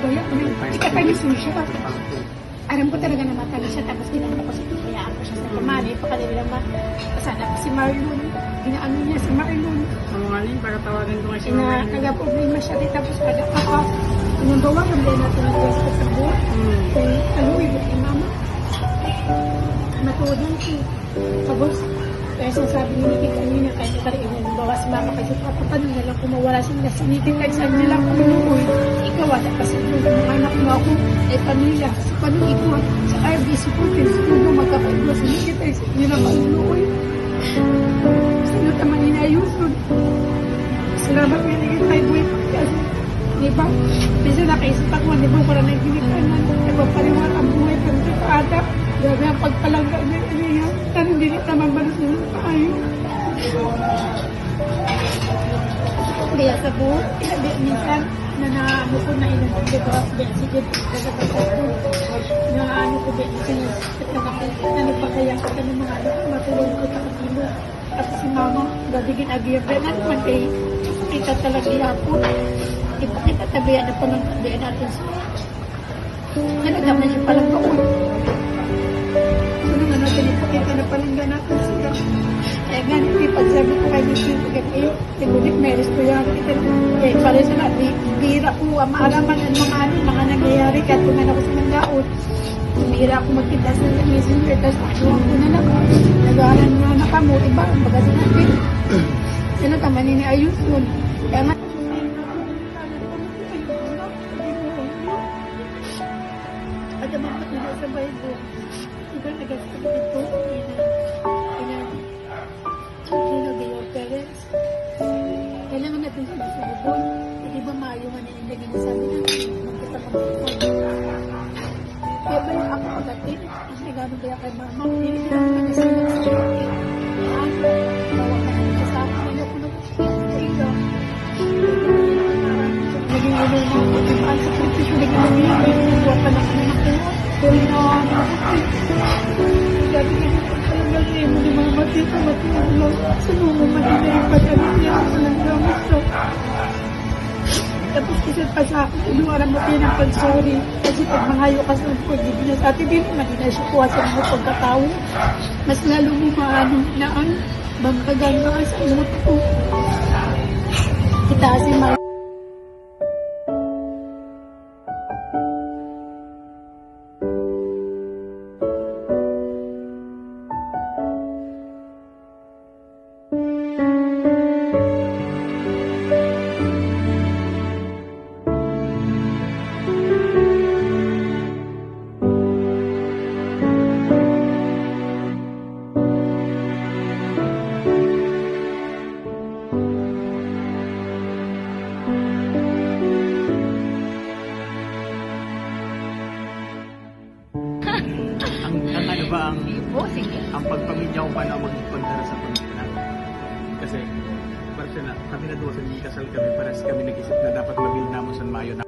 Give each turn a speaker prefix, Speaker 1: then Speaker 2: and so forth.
Speaker 1: Kaya ikakanya siya. Alam ko talaga na matali siya, tapos ginano ko siya, kayaan ko siya sa pamali, pakalili lang sana si Marlon, ginaano niya si Marlon.
Speaker 2: Oo nga rin, para tawagan ko nga si
Speaker 1: Na nag-problema siya rin, tapos kada ako, pinagawa kang din natin ng pwesto sa buwan. Kung aluwi mo kay mama, matulong siya. Tapos, kaya sinasabi ni Nikki kanina, kahit tariin niya, bawas mama kasi paano na lang kumawala siya, sinitin kahit saan niya lang kumuloy. Ikaw, wala kasi yung mga anak mo ako, ay pamilya, sa panunigwa, sa RBC po, pinsundo, magkakaigwa, sinikit ay hindi na maluloy. Sino naman inayusun? Salamat nga naging tayo buhay kasi, di ba? Kasi nakaisip ako, di ba, para nagginikanan, nagpapaliwan ang buhay, pero ito ata, grabe ang pagpalangga niya, niya, tan hindi naman balas na tayo. Kaya sa buhay, minsan, na naano ko na ilang diba, sige, na ano ko ba, na nagpakayang ko ng mga anak, matulog ko sa kapilo. Tapos si mama, gabigin agiyang na naman kay kita talaga yapon. Ipakita tabihan na palang tabihan natin siya. Nalagam na siya palang baon. So naman natin ipakita na palang natin siya. Kaya ganit, ipagsabi ko kayo niyo, kayo, tigulit meris ko yan. Kaya pala sa natin, bira ko, maaraman ang mga nangyayari, kahit kung ako sa mandaot. Bira ako magkita sa messenger, tapos ako na lang. Nag-aaral nga na kamo, iba, ang baga sinabi. Sino taman ni ayos yun. Kaya nga, at ang mga patuloy sa Bible, iba nag-asal dito, be your parents. Kailangan natin sila sa bubon. Hindi ba maayo man yung hindi ginasabi natin, magkita mag-ipon. Kaya ba yung ako pagdating, kasi gano'n kaya kay mama, hindi na ako nagasilang sa akin. Bawa ka natin siya sa akin, hindi ako nag-share sa iyo. Naging ulo na ako, diba ang sakripisyo, naging ulo, nagbuwa pa na kami ng kuha. Kaya na ako, sabi ka naging mo ni mama dito, matulog. Sunungan man nila yung pagkalit niya ako ng gamusto. Tapos kasi pa sa akin, inuwaran mo din ang pag-sorry. Kasi pag mangayo ka sa pag-ibig niya sa atin, din naman din siya kuha sa mga pagkatao. Mas lalo mo maano na ang bangkagang sa inot ko. Kita si Mama.
Speaker 2: Ang ano ba ang pagpaminyaw pa na magpagdara sa pamilya? Kasi para siya na kami na duwa sa kasal kami, para kami nag-isip na dapat mabil namo sa Mayo